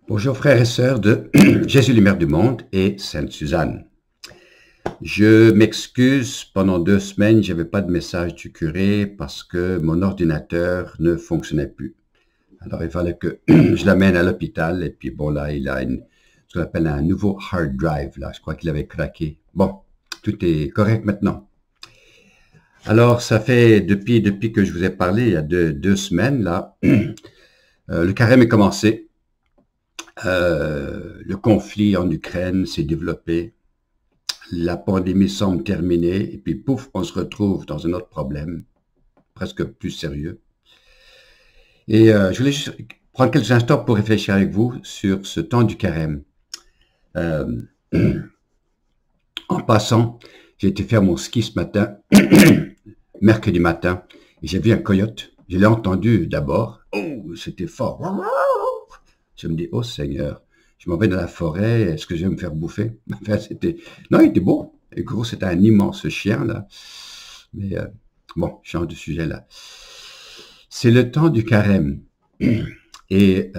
Bonjour frères et sœurs de Jésus Lumière du Monde et Sainte Suzanne. Je m'excuse, pendant 2 semaines, je n'avais pas de message du curé parce que mon ordinateur ne fonctionnait plus. Alors il fallait que je l'amène à l'hôpital et puis bon là, il a ce qu'on appelle un nouveau hard drive là, je crois qu'il avait craqué. Bon, tout est correct maintenant. Alors ça fait depuis que je vous ai parlé, il y a deux semaines là, le carême est commencé. Le conflit en Ukraine s'est développé, la pandémie semble terminée, et puis pouf, on se retrouve dans un autre problème, presque plus sérieux. Et je voulais juste prendre quelques instants pour réfléchir avec vous sur ce temps du carême. En passant, j'ai été faire mon ski ce matin, mercredi matin, et j'ai vu un coyote. Je l'ai entendu d'abord. Oh, c'était fort. Je me dis, oh Seigneur, je m'en vais dans la forêt, est-ce que je vais me faire bouffer? Enfin, non, il était beau. Et gros, c'était un immense chien, là. Mais bon, je change de sujet, là. C'est le temps du carême. Et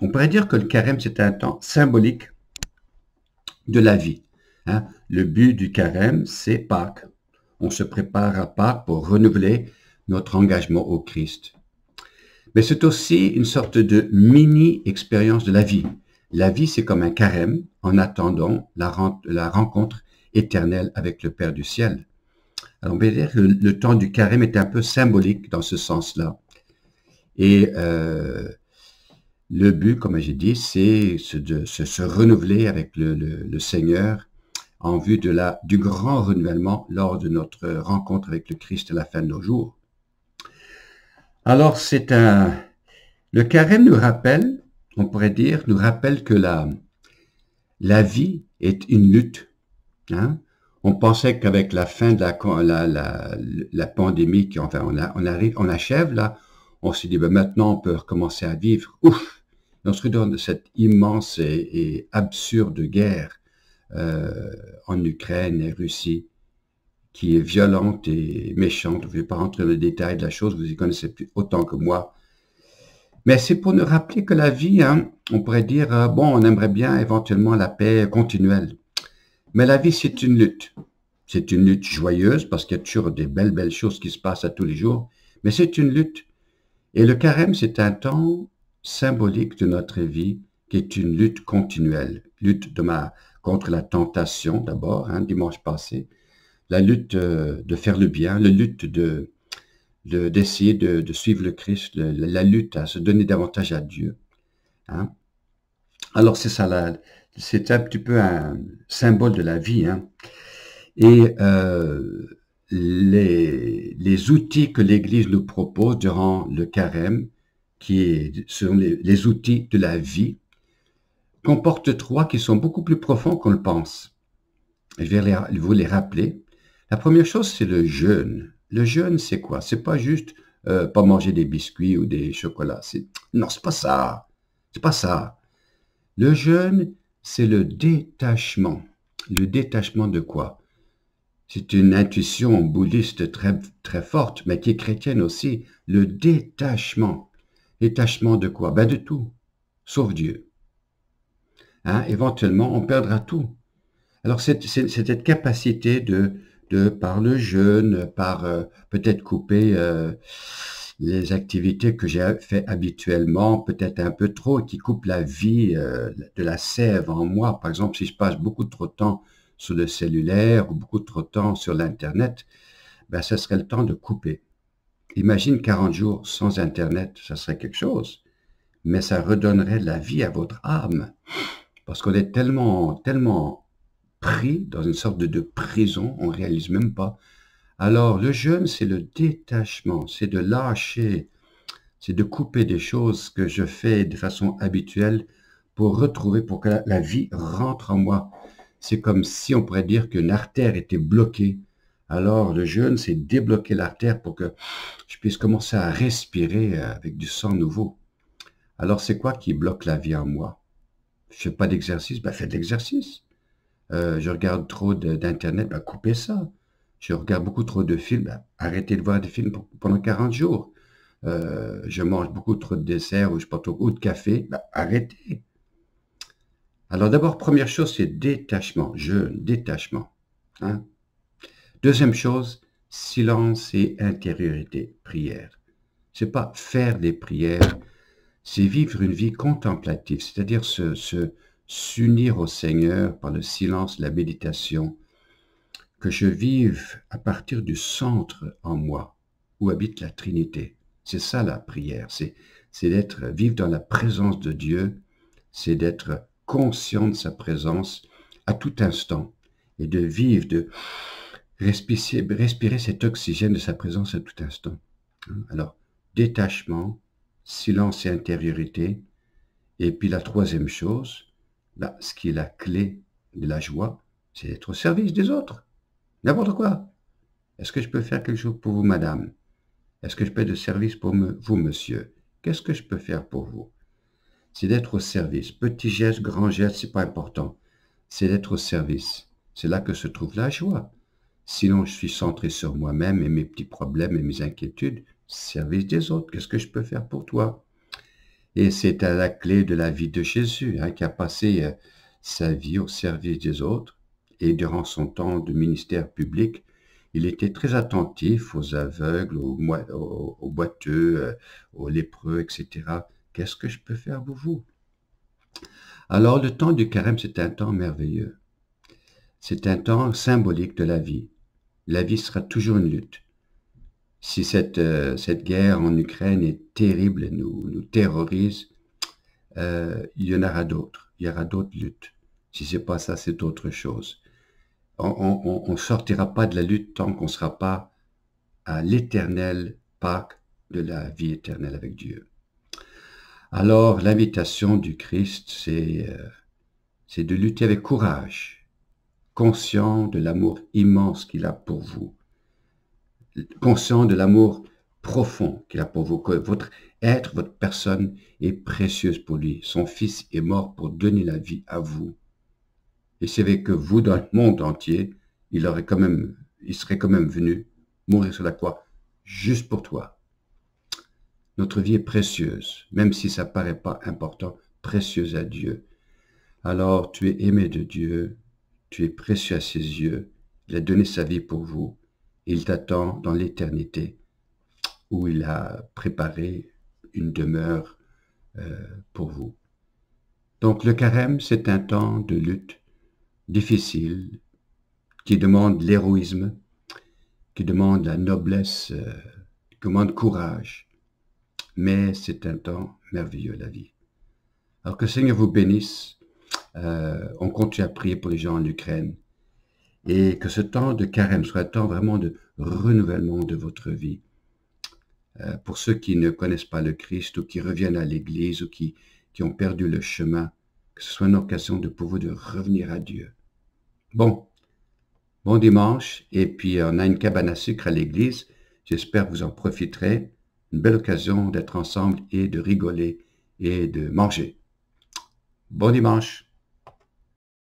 on pourrait dire que le carême, c'est un temps symbolique de la vie. Hein? Le but du carême, c'est Pâques. On se prépare à Pâques pour renouveler notre engagement au Christ. Mais c'est aussi une sorte de mini-expérience de la vie. La vie, c'est comme un carême en attendant la rencontre éternelle avec le Père du ciel. Alors, on peut dire que le temps du carême est un peu symbolique dans ce sens-là. Et le but, comme j'ai dit, c'est de se renouveler avec le Seigneur en vue du grand renouvellement lors de notre rencontre avec le Christ à la fin de nos jours. Alors, le carême nous rappelle, on pourrait dire, nous rappelle que la vie est une lutte. Hein? On pensait qu'avec la fin de la pandémie, on achève là, on s'est dit, ben maintenant on peut recommencer à vivre. Ouf! Et on se retrouve dans cette immense et absurde guerre en Ukraine et Russie, qui est violente et méchante. Je ne vais pas rentrer dans le détail de la chose, vous y connaissez plus autant que moi. Mais c'est pour nous rappeler que la vie, hein, on pourrait dire, bon, on aimerait bien éventuellement la paix continuelle. Mais la vie, c'est une lutte. C'est une lutte joyeuse parce qu'il y a toujours des belles choses qui se passent à tous les jours. Mais c'est une lutte. Et le carême, c'est un temps symbolique de notre vie qui est une lutte continuelle. Lutte contre la tentation d'abord, hein, dimanche passé. La lutte de faire le bien, la lutte d'essayer de suivre le Christ, la lutte à se donner davantage à Dieu. Hein. Alors c'est ça, c'est un petit peu un symbole de la vie. Hein. Et les outils que l'Église nous propose durant le carême, qui sont les outils de la vie, comportent 3 qui sont beaucoup plus profonds qu'on le pense. Je vais vous les rappeler. La première chose, c'est le jeûne. Le jeûne, c'est quoi? C'est pas juste pas manger des biscuits ou des chocolats. Non, c'est pas ça. C'est pas ça. Le jeûne, c'est le détachement. Le détachement de quoi? C'est une intuition bouddhiste très, très forte, mais qui est chrétienne aussi. Le détachement. Détachement de quoi? Ben de tout, sauf Dieu. Hein? Éventuellement, on perdra tout. Alors, c'est cette capacité par le jeûne, par peut-être couper les activités que j'ai fait habituellement, peut-être un peu trop, qui coupent la vie de la sève en moi. Par exemple, si je passe beaucoup trop de temps sur le cellulaire ou beaucoup trop de temps sur l'Internet, ben, ce serait le temps de couper. Imagine 40 jours sans Internet, ça serait quelque chose, mais ça redonnerait la vie à votre âme, parce qu'on est tellement pris dans une sorte de prison, on ne réalise même pas. Alors, le jeûne, c'est le détachement, c'est de lâcher, c'est de couper des choses que je fais de façon habituelle pour que la vie rentre en moi. C'est comme si on pourrait dire qu'une artère était bloquée. Alors, le jeûne, c'est débloquer l'artère pour que je puisse commencer à respirer avec du sang nouveau. Alors, c'est quoi qui bloque la vie en moi? Je fais pas d'exercice, ben fais de l'exercice. Je regarde trop d'Internet, ben coupez ça. Je regarde beaucoup trop de films, ben arrêtez de voir des films pendant 40 jours. Je mange beaucoup trop de desserts ou je prends trop de café, ben arrêtez. Alors d'abord, première chose, c'est détachement, jeûne, détachement. Hein? Deuxième chose, silence et intériorité, prière. C'est pas faire des prières, c'est vivre une vie contemplative, c'est-à-dire s'unir au Seigneur par le silence, la méditation, que je vive à partir du centre en moi, où habite la Trinité. C'est ça la prière, c'est vivre dans la présence de Dieu, c'est d'être conscient de sa présence à tout instant, et de vivre, de respirer cet oxygène de sa présence à tout instant. Alors, détachement, silence et intériorité. Et puis la troisième chose, ce qui est la clé de la joie, c'est d'être au service des autres. N'importe quoi. Est-ce que je peux faire quelque chose pour vous, madame? Est-ce que je peux être de service pour vous, monsieur? Qu'est-ce que je peux faire pour vous? C'est d'être au service. Petit geste, grand geste, c'est pas important. C'est d'être au service. C'est là que se trouve la joie. Sinon, je suis centré sur moi-même et mes petits problèmes et mes inquiétudes. Service des autres. Qu'est-ce que je peux faire pour toi? Et c'est à la clé de la vie de Jésus, qui a passé sa vie au service des autres. Et durant son temps de ministère public, il était très attentif aux aveugles, aux boiteux, aux lépreux, etc. Qu'est-ce que je peux faire pour vous? Alors, le temps du carême, c'est un temps merveilleux. C'est un temps symbolique de la vie. La vie sera toujours une lutte. Si cette guerre en Ukraine est terrible et nous terrorise, il y en aura d'autres. Il y aura d'autres luttes. Si c'est pas ça, c'est autre chose. On ne sortira pas de la lutte tant qu'on ne sera pas à l'éternel Pâques de la vie éternelle avec Dieu. Alors, l'invitation du Christ, c'est de lutter avec courage, conscient de l'amour immense qu'il a pour vous, conscient de l'amour profond qu'il a pour vous, que votre être, votre personne est précieuse pour lui. Son Fils est mort pour donner la vie à vous. Et c'est avec que vous, dans le monde entier, il serait quand même venu mourir sur la croix, juste pour toi. Notre vie est précieuse, même si ça paraît pas important, précieuse à Dieu. Alors, tu es aimé de Dieu, tu es précieux à ses yeux, il a donné sa vie pour vous, et il t'attend dans l'éternité, où il a préparé une demeure pour vous. Donc, le carême, c'est un temps de lutte difficile, qui demande l'héroïsme, qui demande la noblesse, qui demande courage. Mais c'est un temps merveilleux, la vie. Alors que le Seigneur vous bénisse. On continue à prier pour les gens en Ukraine. Et que ce temps de carême soit un temps vraiment de renouvellement de votre vie. Pour ceux qui ne connaissent pas le Christ ou qui reviennent à l'église ou qui ont perdu le chemin, que ce soit une occasion pour vous de revenir à Dieu. Bon dimanche, et puis on a une cabane à sucre à l'église. J'espère que vous en profiterez. Une belle occasion d'être ensemble et de rigoler et de manger. Bon dimanche.